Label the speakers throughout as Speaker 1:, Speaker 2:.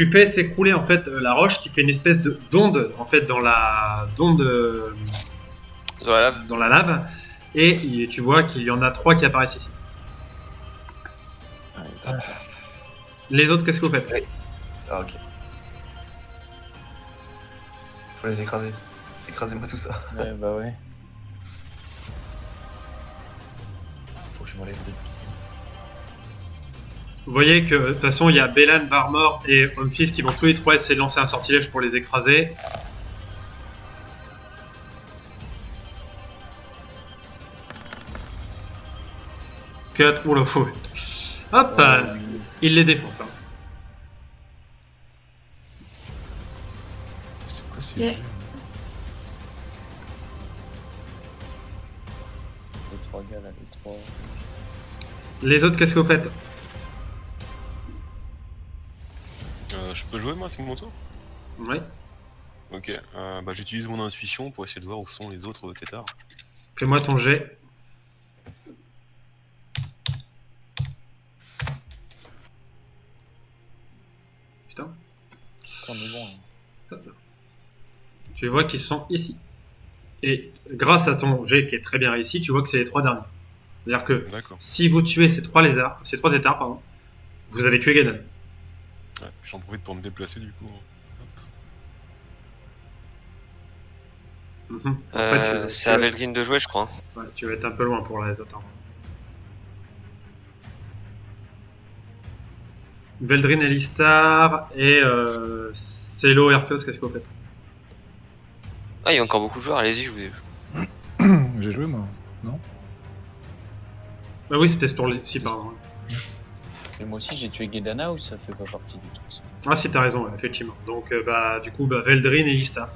Speaker 1: tu fais s'écrouler en fait la roche qui fait une espèce d'onde en fait dans la dans la lave, et tu vois qu'il y en a 3 qui apparaissent ici. Les autres, qu'est-ce que vous faites?
Speaker 2: Ah, ok. Faut les écraser. Écrasez-moi tout ça.
Speaker 3: Ouais, bah ouais.
Speaker 2: Faut que je m'enlève de
Speaker 1: Vous voyez que de toute façon il y a Bélan, Varmor et Homefist qui vont tous les 3 essayer de lancer un sortilège pour les écraser. Oula, fou. Hop,
Speaker 3: Oui.
Speaker 1: il les défonce. Hein.
Speaker 4: C'est quoi ces
Speaker 5: Ok.
Speaker 4: jeux
Speaker 3: Les 3 gars là, les 3.
Speaker 1: Les autres, qu'est-ce que vous faites?
Speaker 6: Je peux jouer moi, c'est mon tour?
Speaker 1: Oui.
Speaker 6: Ok, bah j'utilise mon intuition pour essayer de voir où sont les autres têtards.
Speaker 1: Fais-moi ton jet. Putain.
Speaker 3: On est bon. Hein.
Speaker 1: Tu vois qu'ils sont ici. Et grâce à ton jet qui est très bien réussi, tu vois que c'est les 3 derniers. C'est-à-dire que
Speaker 6: D'accord.
Speaker 1: si vous tuez ces 3 têtards, pardon, vous avez tué Ganon.
Speaker 6: Ouais, j'en profite pour me déplacer du coup.
Speaker 1: Mhm. Après,
Speaker 7: C'est à Veldrin de jouer, je crois.
Speaker 1: Ouais, tu vas être un peu loin pour les attendre. Veldrin, Alistar et Celo, Hercos, qu'est-ce que vous faites?
Speaker 7: Ah, il y a encore beaucoup de joueurs, allez-y, je vous ai vu.
Speaker 4: J'ai joué moi, non?
Speaker 1: Ah oui, c'était ce tour-ci, pardon.
Speaker 3: Et moi aussi j'ai tué Guedana ou ça fait pas partie du truc ça?
Speaker 1: Ah si, t'as raison, ouais, effectivement. Donc, du coup, Veldrin et Alistar.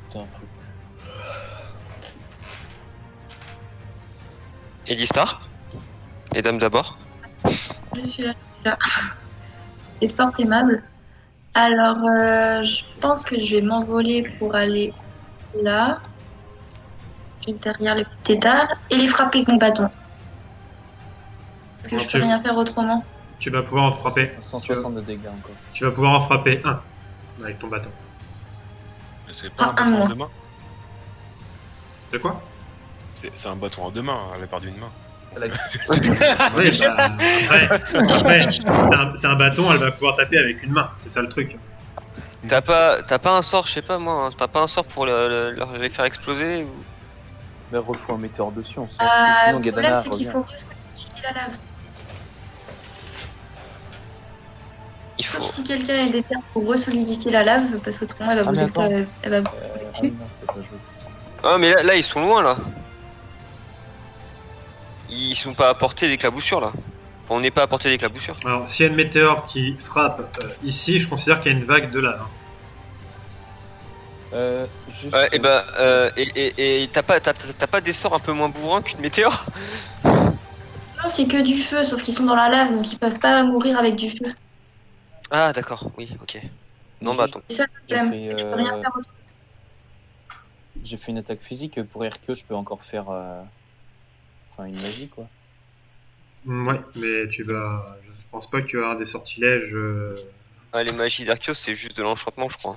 Speaker 3: Putain, fou.
Speaker 7: Elistar. Les dames d'abord.
Speaker 5: Je suis là. C'est fort aimable. Alors, je pense que je vais m'envoler pour aller là, juste derrière les petits têtards, et les frapper avec mon bâton. Parce que
Speaker 1: Alors,
Speaker 5: je peux rien faire autrement.
Speaker 1: Tu vas pouvoir en frapper.
Speaker 3: 160 de dégâts encore.
Speaker 1: Tu vas pouvoir en frapper un avec ton bâton.
Speaker 6: Mais c'est pas un
Speaker 5: Ah, un
Speaker 6: bâton
Speaker 5: mois.
Speaker 6: à deux mains.
Speaker 1: De quoi?
Speaker 6: C'est un bâton à deux mains, à la part d'une main.
Speaker 1: Oui, après, c'est un bâton, elle va pouvoir taper avec une main, c'est ça le truc.
Speaker 7: T'as pas un sort, je sais pas moi, hein, t'as pas un sort pour les faire exploser ou...
Speaker 3: Mais refous un météore dessus, on s'en fout,
Speaker 5: Le
Speaker 3: sinon
Speaker 5: problème,
Speaker 3: Guedana
Speaker 5: c'est qu'il
Speaker 3: revient.
Speaker 5: faut resolidifier la lave.
Speaker 7: Il faut...
Speaker 5: Sauf si quelqu'un est déter pour resolidifier la lave, parce que autrement, elle va
Speaker 3: Ah, mais
Speaker 5: vous
Speaker 3: attends.
Speaker 5: elle va...
Speaker 3: Ah oui, non, je peux pas jouer.
Speaker 7: Ah mais là ils sont loin là. Ils sont pas à portée d'éclaboussure là. Enfin, on n'est pas à portée d'éclaboussure.
Speaker 1: Alors, s'il y a une météore qui frappe ici, je considère qu'il y a une vague de lave.
Speaker 3: Juste...
Speaker 7: Et bah, et t'as pas des sorts un peu moins bourrins qu'une météore?
Speaker 5: Non, c'est que du feu, sauf qu'ils sont dans la lave, donc ils peuvent pas mourir avec du feu.
Speaker 7: Ah d'accord, oui, ok. Non bah attends.
Speaker 5: C'est ça le
Speaker 3: J'ai
Speaker 5: problème.
Speaker 3: fait,
Speaker 5: Tu peux rien faire autrement.
Speaker 3: J'ai fait une attaque physique, pour Hercule, je peux encore faire enfin, une magie quoi.
Speaker 1: Ouais, mais je pense pas que tu vas avoir des sortilèges.
Speaker 7: Ah, les magies d'Arceus c'est juste de l'enchantement je crois.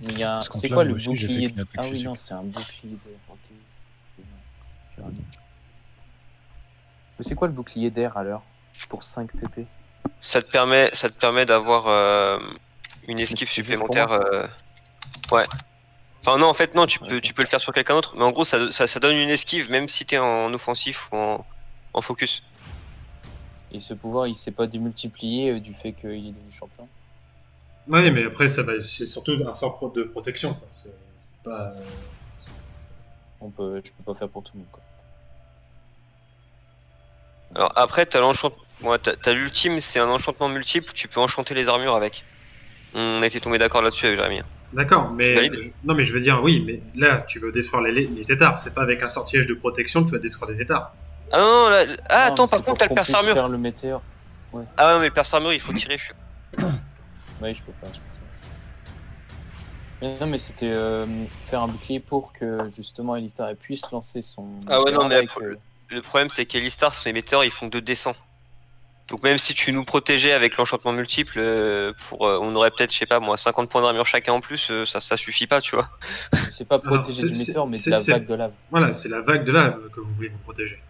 Speaker 3: Mais il y a...
Speaker 4: Parce qu'en
Speaker 3: C'est
Speaker 4: là,
Speaker 3: quoi
Speaker 4: moi
Speaker 3: le
Speaker 4: aussi, j'ai fait
Speaker 3: bouclier
Speaker 4: qu'une attaque
Speaker 3: Ah oui,
Speaker 4: physique.
Speaker 3: non, c'est un bouclier d'air. Ok. Mais c'est quoi le bouclier d'air alors? Pour 5 pp.
Speaker 7: Ça te permet d'avoir une esquive
Speaker 3: c'est juste pour
Speaker 7: supplémentaire. Ouais. Enfin non en fait non tu peux le faire sur quelqu'un d'autre, mais en gros ça donne une esquive même si t'es en offensif ou en focus.
Speaker 3: Et ce pouvoir, il s'est pas démultiplié du fait qu'il est devenu champion.
Speaker 1: Ouais, mais après, c'est surtout un sort de protection. Quoi. C'est pas.
Speaker 3: Je peux pas faire pour tout le monde quoi.
Speaker 7: Alors après t'as l'enchantement. Ouais, t'as l'ultime, c'est un enchantement multiple, tu peux enchanter les armures avec. On a été tombé d'accord là-dessus avec Jérémy.
Speaker 1: D'accord, mais.
Speaker 7: Valide.
Speaker 1: Non, mais je veux dire, oui, mais là, tu veux détruire les têtards. C'est pas avec un sortilège de protection que tu vas détruire des têtards.
Speaker 7: Ah non, là... Ah
Speaker 3: Non,
Speaker 7: attends,
Speaker 3: mais
Speaker 7: par
Speaker 3: c'est
Speaker 7: contre
Speaker 3: pour
Speaker 7: t'as le
Speaker 3: qu'on
Speaker 7: perce
Speaker 3: puisse
Speaker 7: armure.
Speaker 3: faire le météore.
Speaker 7: Ah ouais mais le perce armure il faut tirer.
Speaker 3: Oui, je peux pas. Mais non, mais c'était faire un bouclier pour que justement Elistar puisse lancer son.
Speaker 7: Ah ouais non mais
Speaker 3: avec,
Speaker 7: le problème c'est qu'Elistar ses météores ils font 2 descends. Donc même si tu nous protégeais avec l'enchantement multiple, on aurait peut-être, je sais pas moi, 50 points d'armure chacun en plus, ça suffit pas, tu vois.
Speaker 3: C'est pas
Speaker 1: Alors,
Speaker 3: protéger du
Speaker 1: c'est-
Speaker 3: météore, mais
Speaker 1: c'est-
Speaker 3: de la
Speaker 1: c'est-
Speaker 3: vague de lave.
Speaker 1: Voilà, c'est la vague de lave que vous voulez vous protéger.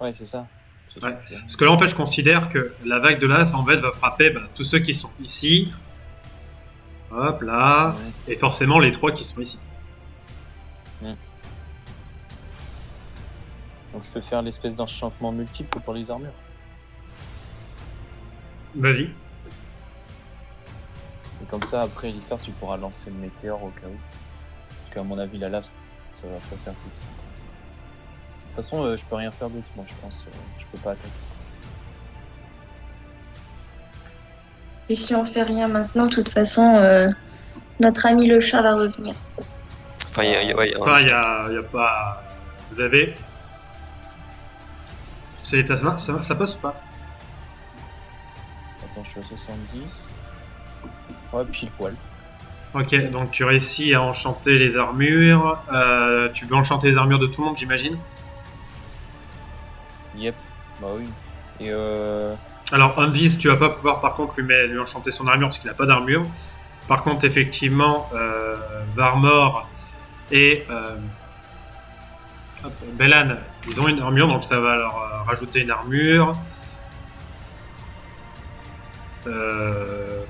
Speaker 3: Ouais, c'est ça. Ça
Speaker 1: Ouais.
Speaker 3: suffit.
Speaker 1: Parce que là, en fait, je considère que la vague de lave, en fait, va frapper tous ceux qui sont ici. Hop, là.
Speaker 3: Ouais.
Speaker 1: Et forcément, les 3 qui sont ici.
Speaker 3: Donc je peux faire l'espèce d'enchantement multiple pour les armures.
Speaker 1: Vas-y.
Speaker 3: Et comme ça, après Elixir, tu pourras lancer le météore au cas où. Parce qu'à mon avis, la lave, ça va pas faire plus de 50. De toute façon, je peux rien faire d'autre, moi je pense. Je peux pas attaquer.
Speaker 5: Et si on fait rien maintenant, de toute façon, notre ami le chat va revenir.
Speaker 7: Enfin, il y a- ouais, il y a
Speaker 1: C'est
Speaker 7: un-
Speaker 1: pas, y a pas. Vous avez. C'est ça passe ou pas?
Speaker 3: Attends, je suis à 70. Ouais, pile poil.
Speaker 1: Ok, donc tu réussis à enchanter les armures. Tu veux enchanter les armures de tout le monde, j'imagine?
Speaker 3: Yep, bah oui. Et
Speaker 1: Alors, Unvis, tu vas pas pouvoir par contre lui enchanter son armure parce qu'il a pas d'armure. Par contre, effectivement, Varmor et Bellan, ils ont une armure, donc ça va leur rajouter une armure.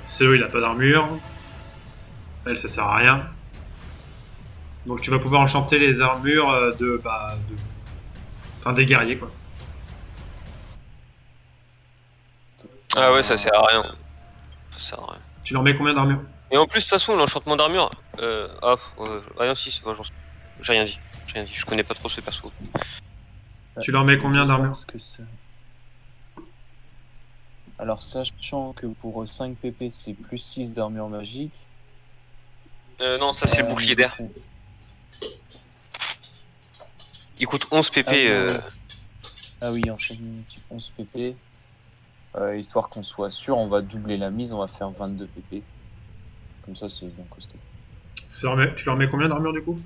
Speaker 1: Célo, il a pas d'armure. Elle, ça sert à rien. Donc tu vas pouvoir enchanter les armures enfin, des guerriers, quoi.
Speaker 7: Ah ouais, ça sert à rien. Ça sert à rien.
Speaker 1: Tu leur mets combien d'armure?
Speaker 7: Et en plus, de toute façon, l'enchantement d'armure. Non, si, j'ai rien dit. Je connais pas trop ce perso.
Speaker 1: Tu leur mets combien d'armure?
Speaker 3: Alors, sachant que pour 5 PP, c'est plus 6 d'armure magique.
Speaker 7: Non, ça c'est le bouclier d'air. Il coûte 11 PP.
Speaker 3: Ah oui, enchantement multiple 11 PP. Histoire qu'on soit sûr, on va doubler la mise, on va faire 22 PP. Comme ça, c'est bien costaud.
Speaker 1: Tu leur mets combien d'armure du coup?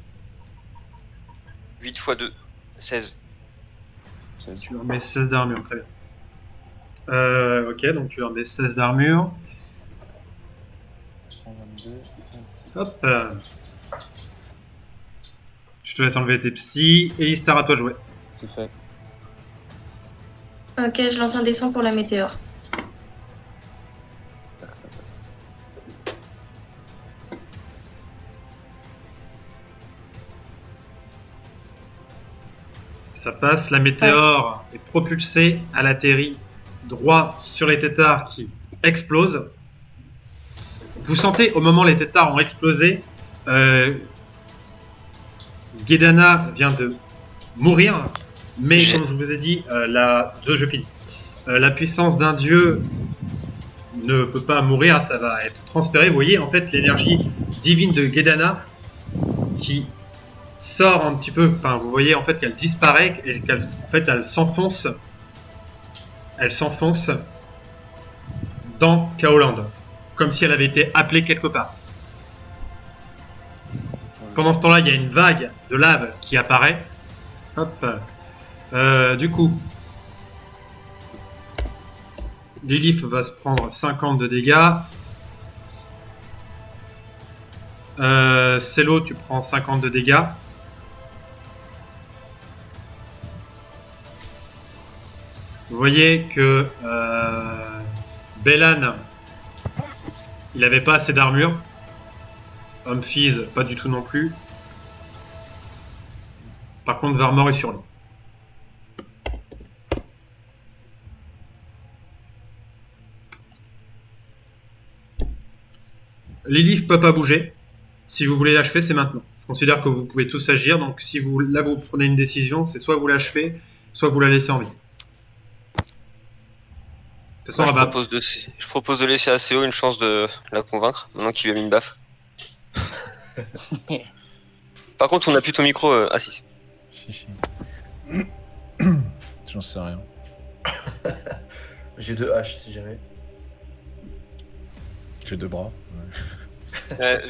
Speaker 7: 8 x 2, 16.
Speaker 1: Tu leur mets 16 d'armure, très bien. Ok, donc tu leur mets 16 d'armure.
Speaker 3: 122.
Speaker 1: Hop. Je te laisse enlever tes psys. Et Istar, à toi de jouer.
Speaker 3: C'est fait.
Speaker 5: Ok, je lance un dessin pour la météore.
Speaker 3: J'espère que ça passe.
Speaker 1: Ça passe, la météore est propulsée, elle atterrit droit sur les têtards qui explosent. Vous sentez au moment où les têtards ont explosé, Guedana vient de mourir, mais comme je vous ai dit, je finis. La puissance d'un dieu ne peut pas mourir, ça va être transféré. Vous voyez en fait l'énergie divine de Guedana qui sort un petit peu, enfin vous voyez en fait qu'elle disparaît et qu'elle elle s'enfonce dans Kaoland, comme si elle avait été appelée quelque part. Pendant ce temps-là, il y a une vague de lave qui apparaît. Hop. Du coup, Lilith va se prendre 50 de dégâts. Célo, tu prends 50 de dégâts. Vous voyez que Bellan, il avait pas assez d'armure. Humphreys, pas du tout non plus. Par contre, Varmor est sur lui. Lilith peut pas bouger. Si vous voulez l'achever, c'est maintenant. Je considère que vous pouvez tous agir. Donc, si vous prenez une décision, c'est soit vous l'achevez, soit vous la laissez en vie. De toute façon,
Speaker 7: Je propose de laisser à CO une chance de la convaincre, maintenant qu'il lui a mis une baffe. Par contre, on n'a plus ton micro. Ah si.
Speaker 4: Si. J'en sais rien.
Speaker 2: J'ai 2 haches si jamais.
Speaker 4: J'ai 2 bras.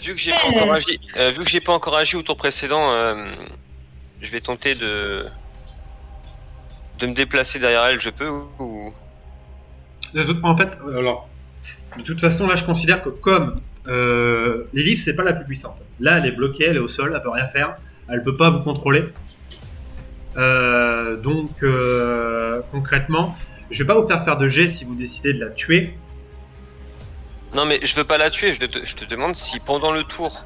Speaker 7: Vu que j'ai pas encore agi au tour précédent, je vais tenter de me déplacer derrière elle. Je peux ou...
Speaker 1: En fait, alors, de toute façon, là, je considère que comme Lilith, c'est pas la plus puissante. Là, elle est bloquée, elle est au sol, elle peut rien faire, elle peut pas vous contrôler. Donc, concrètement, je vais pas vous faire de jet si vous décidez de la tuer.
Speaker 7: Non, mais je veux pas la tuer, je te demande si pendant le tour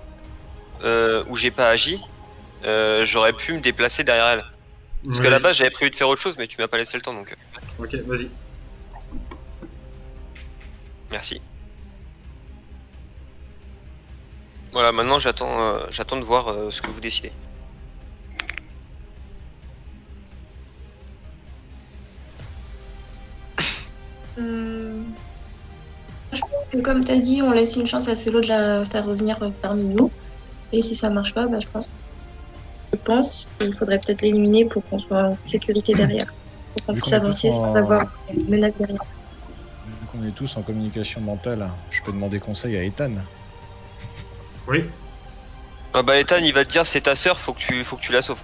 Speaker 7: où j'ai pas agi, j'aurais pu me déplacer derrière elle. Parce qu'à la base, j'avais prévu de faire autre chose, mais tu m'as pas laissé le temps donc.
Speaker 1: Ok, vas-y.
Speaker 7: Merci. Voilà, maintenant j'attends de voir ce que vous décidez.
Speaker 5: Je pense que comme tu as dit, on laisse une chance à Célo de la faire revenir parmi nous. Et si ça marche pas, bah, je pense qu'il faudrait peut-être l'éliminer pour qu'on soit en sécurité derrière. Pour qu'on
Speaker 4: Vu
Speaker 5: puisse
Speaker 4: qu'on est
Speaker 5: avancer
Speaker 4: tous
Speaker 5: sans
Speaker 4: en-
Speaker 5: avoir une menace derrière.
Speaker 4: Vu qu'on est tous en communication mentale, je peux demander conseil à Ethan.
Speaker 1: Oui.
Speaker 7: Ah bah Ethan, il va te dire c'est ta sœur, faut que tu la sauves.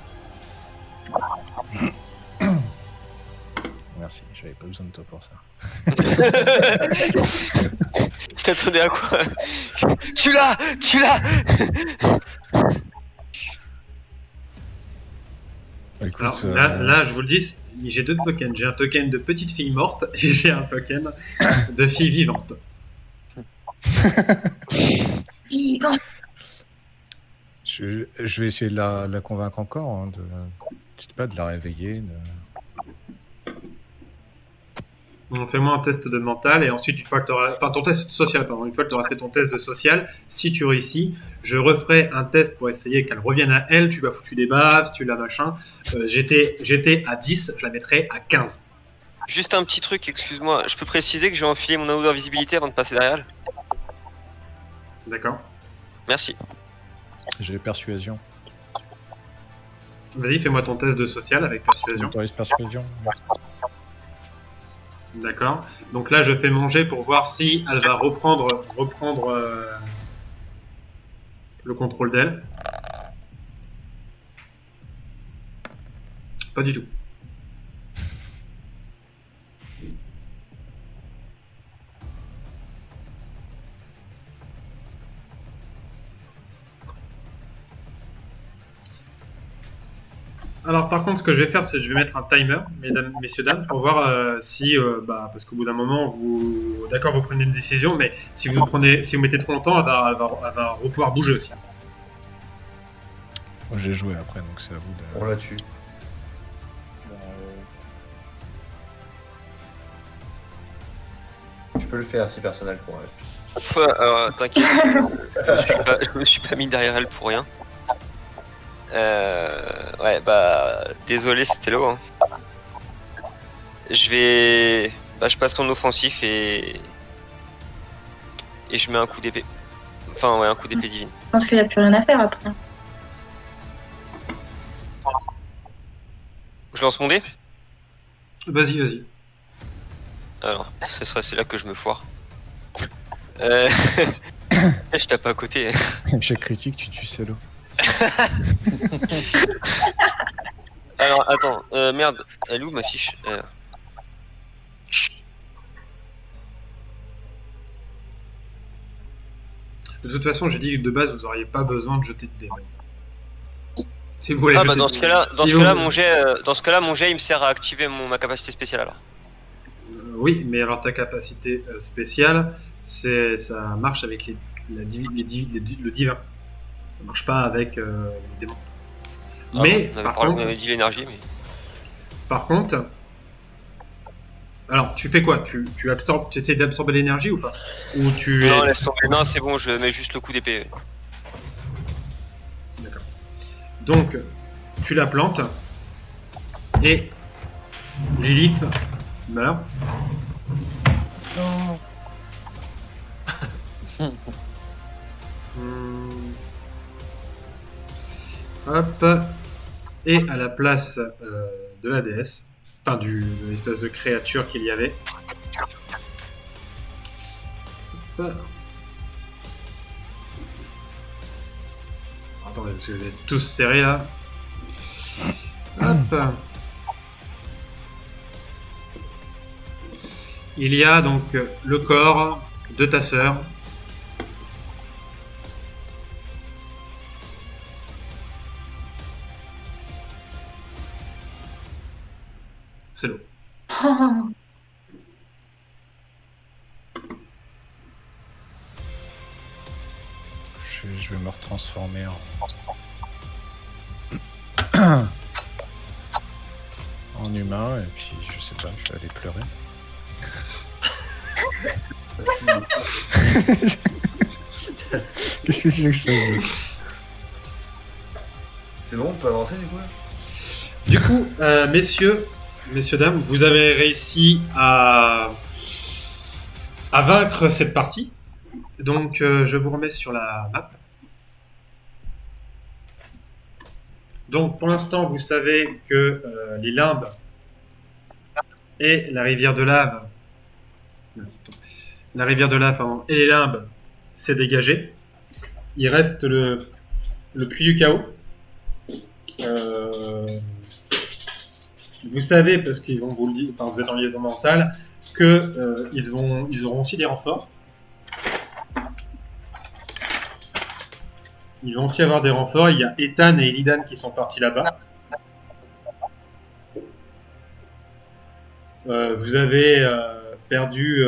Speaker 4: Merci, j'avais pas besoin de toi pour ça.
Speaker 7: Je t'attendais à quoi? Tu l'as.
Speaker 4: Bah, écoute,
Speaker 1: Alors là, je vous le dis, j'ai 2 tokens. J'ai un token de petite fille morte et j'ai un token de fille vivante.
Speaker 5: Vivant.
Speaker 4: je vais essayer de la convaincre encore, hein, je sais pas, de la réveiller.
Speaker 1: Donc, fais-moi un test de mental et ensuite, une fois que tu auras. Enfin, ton test social, pardon. Une fois que tu auras fait ton test de social, si tu réussis, je referai un test pour essayer qu'elle revienne à elle. Tu vas foutu des baves, tu la machin. J'étais à 10, je la mettrai à 15.
Speaker 7: Juste un petit truc, excuse-moi, je peux préciser que j'ai enfilé mon anneau d'invisibilité avant de passer derrière elle?
Speaker 1: D'accord.
Speaker 7: Merci.
Speaker 4: J'ai persuasion.
Speaker 1: Vas-y, fais-moi ton test de social avec persuasion.
Speaker 4: J'autorise persuasion.
Speaker 1: D'accord. Donc là, je fais manger pour voir si elle va reprendre le contrôle d'elle. Pas du tout. Alors par contre, ce que je vais faire, c'est que je vais mettre un timer, mesdames, messieurs, dames, pour voir si, parce qu'au bout d'un moment, vous prenez une décision, mais si vous mettez trop longtemps, elle va pouvoir bouger aussi.
Speaker 4: Moi, j'ai joué après, donc c'est à vous de.
Speaker 2: On la tue. Je peux le faire si personne n'a le courage.
Speaker 7: Ouais, t'inquiète, je me suis pas mis derrière elle pour rien. Ouais, bah, désolé, c'était l'eau. Hein. Je passe en offensif et je mets un coup d'épée. Enfin, ouais, un coup d'épée divine.
Speaker 5: Je pense qu'il n'y a plus rien à faire après.
Speaker 7: Je lance mon dé?
Speaker 1: Vas-y.
Speaker 7: Alors, c'est là que je me foire. Je tape à côté.
Speaker 4: Échec critique, tu tues Célo.
Speaker 7: Alors, attends, merde, elle est où ma fiche?
Speaker 1: De toute façon, j'ai dit que de base, vous n'auriez pas besoin de jeter de dés. Si vous voulez
Speaker 7: Ah
Speaker 1: jeter
Speaker 7: bah dans
Speaker 1: de
Speaker 7: ce
Speaker 1: dés.
Speaker 7: cas-là, mon jet il me sert à activer ma capacité spéciale alors.
Speaker 1: Oui, mais alors ta capacité spéciale, ça marche avec le divin. Ça marche pas avec les démons.
Speaker 7: Ah
Speaker 1: Mais
Speaker 7: bon,
Speaker 1: par
Speaker 7: on
Speaker 1: contre,
Speaker 7: avait dit l'énergie, mais...
Speaker 1: alors tu fais quoi? Tu essaies d'absorber l'énergie ou pas? Ou tu
Speaker 7: Non,
Speaker 1: es...
Speaker 7: laisse tomber. Non, c'est bon, je mets juste le coup d'épée.
Speaker 1: D'accord. Donc tu la plantes et Lilith meurt. Hop. Et à la place de la déesse, enfin de l'espèce de créature qu'il y avait. Hop. Attendez, parce que vous êtes tous serrés là. Hop. Il y a donc le corps de ta sœur. C'est l'eau.
Speaker 4: Je vais me retransformer en humain et puis je sais pas, je vais aller pleurer. Qu'est-ce que tu veux que je fasse d'autre?
Speaker 2: C'est bon, on peut avancer du coup là?
Speaker 1: Du coup, messieurs, dames, vous avez réussi à vaincre cette partie. Donc, je vous remets sur la map. Donc, pour l'instant, vous savez que les limbes et la rivière de lave, pardon, et les limbes, c'est dégagé. Il reste le puits du chaos. Vous savez, parce qu'ils vont vous le dire, enfin vous êtes en liaison mentale, que ils auront aussi des renforts. Ils vont aussi avoir des renforts. Il y a Ethan et Illidan qui sont partis là-bas. Vous avez perdu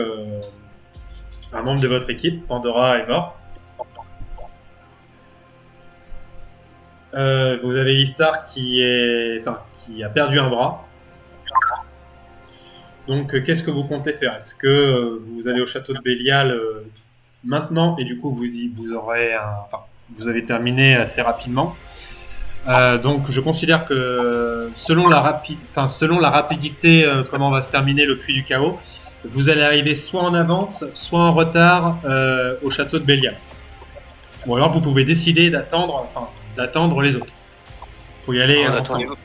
Speaker 1: un membre de votre équipe. Pandora est mort. Vous avez Listar qui a perdu un bras. Donc, qu'est-ce que vous comptez faire? Est-ce que vous allez au château de Bélial maintenant et du coup vous aurez vous avez terminé assez rapidement. Donc, je considère que selon la rapidité, comment va se terminer le puits du chaos, vous allez arriver soit en avance, soit en retard au château de Bélial. Ou alors vous pouvez décider d'attendre les autres. Faut y aller ensemble.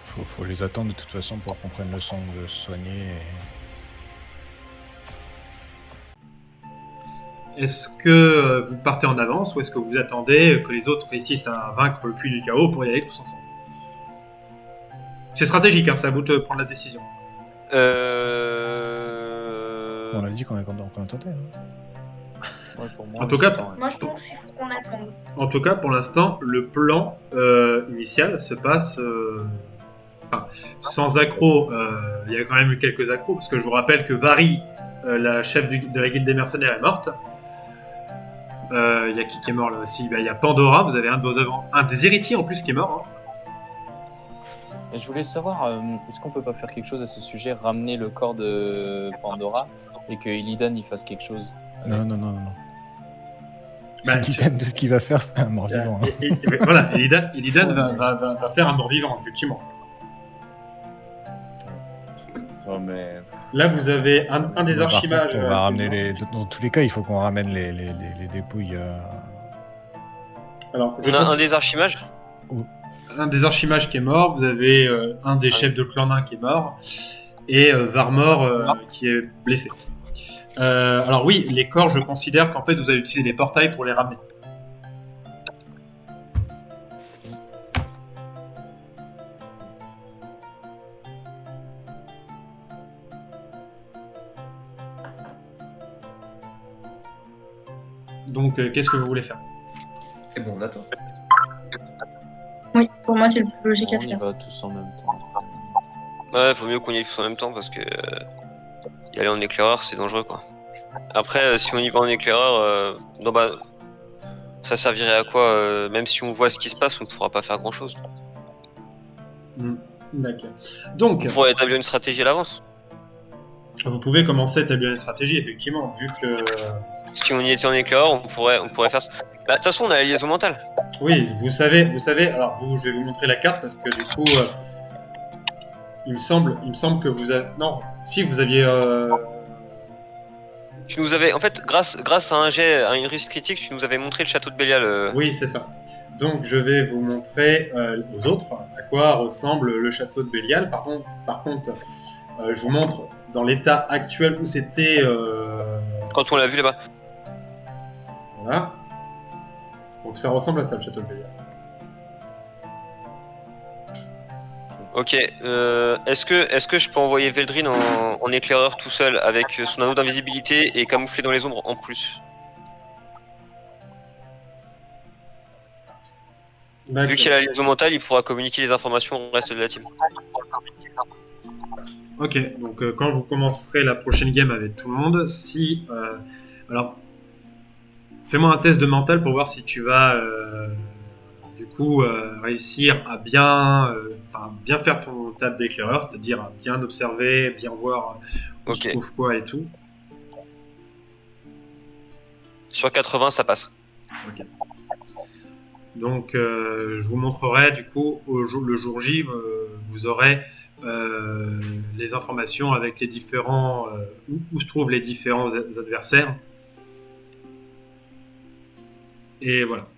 Speaker 4: Faut les attendre de toute façon pour qu'on prenne le sang de se soigner.
Speaker 1: Est-ce que vous partez en avance ou est-ce que vous attendez que les autres réussissent à vaincre le puits du chaos pour y aller tous ensemble? C'est stratégique, hein, c'est à vous de prendre la décision.
Speaker 4: On a dit qu'on attendait. Hein.
Speaker 3: Ouais, pour moi,
Speaker 1: En tout cas,
Speaker 5: Moi, je pense qu'il faut qu'on attende.
Speaker 1: En tout cas, pour l'instant, le plan initial se passe sans accro. Il y a quand même eu quelques accros, parce que je vous rappelle que Vari, la chef de la guilde des mercenaires, est morte. Il y a qui est mort là aussi? Il y a Pandora, vous avez un des héritiers en plus qui est mort. Hein.
Speaker 3: Et je voulais savoir, est-ce qu'on peut pas faire quelque chose à ce sujet, ramener le corps de Pandora et que Illidan y fasse quelque chose?
Speaker 4: Non. Illidan, de ce qu'il va faire, c'est un mort-vivant.
Speaker 1: Voilà, Illidan va faire un mort-vivant, effectivement.
Speaker 3: Oh, mais...
Speaker 1: Là, vous avez un des archimages.
Speaker 4: On va ramener dans tous les cas, il faut qu'on ramène les dépouilles.
Speaker 1: Alors,
Speaker 7: Un des archimages.
Speaker 1: Un des archimages qui est mort, vous avez un des chefs de clan nain qui est mort, et Varmor qui est blessé. Alors oui, les corps, je considère qu'en fait vous allez utiliser des portails pour les ramener. Donc qu'est-ce que vous voulez faire?
Speaker 2: Et bon, on attend.
Speaker 5: Oui, pour moi, c'est le plus logique à
Speaker 3: On y
Speaker 5: faire.
Speaker 3: va tous en même temps.
Speaker 7: Ouais, faut mieux qu'on y aille tous en même temps parce que y aller en éclaireur c'est dangereux quoi. Après, si on y va en éclaireur, ça servirait à quoi? Même si on voit ce qui se passe, on ne pourra pas faire grand chose.
Speaker 1: D'accord. Donc,
Speaker 7: On pourrait établir une stratégie à l'avance.
Speaker 1: vous pouvez commencer à établir une stratégie, effectivement, vu que...
Speaker 7: Si on y était en éclaireur, on pourrait faire ça. Bah, de toute façon, on a la liaison mentale.
Speaker 1: Oui, vous savez, alors je vais vous montrer la carte parce que du coup, il me semble que vous avez... Non, si vous aviez...
Speaker 7: Tu nous avais, en fait, grâce à un jet, à une risque critique, tu nous avais montré le château de Bélial.
Speaker 1: Oui, c'est ça. Donc je vais vous montrer aux autres à quoi ressemble le château de Bélial. Par contre, je vous montre dans l'état actuel où c'était...
Speaker 7: Quand on l'a vu là-bas.
Speaker 1: Voilà. Donc ça ressemble à ça, le château de Bélial.
Speaker 7: Ok, est-ce que je peux envoyer Veldrin en éclaireur tout seul avec son anneau d'invisibilité et camoufler dans les ombres en plus? Vu qu'il a la liaison mentale, il pourra communiquer les informations au reste de la team.
Speaker 1: Ok, donc quand vous commencerez la prochaine game avec tout le monde, si... alors, fais-moi un test de mental pour voir si tu vas, du coup, réussir à bien faire ton table d'éclaireur, c'est-à-dire à bien observer, bien voir où se
Speaker 7: Ok.
Speaker 1: trouve quoi et tout.
Speaker 7: Sur 80, ça passe.
Speaker 1: Ok. Donc, je vous montrerai, du coup, le jour J, vous aurez les informations avec les différents... où se trouvent les différents adversaires. Et voilà.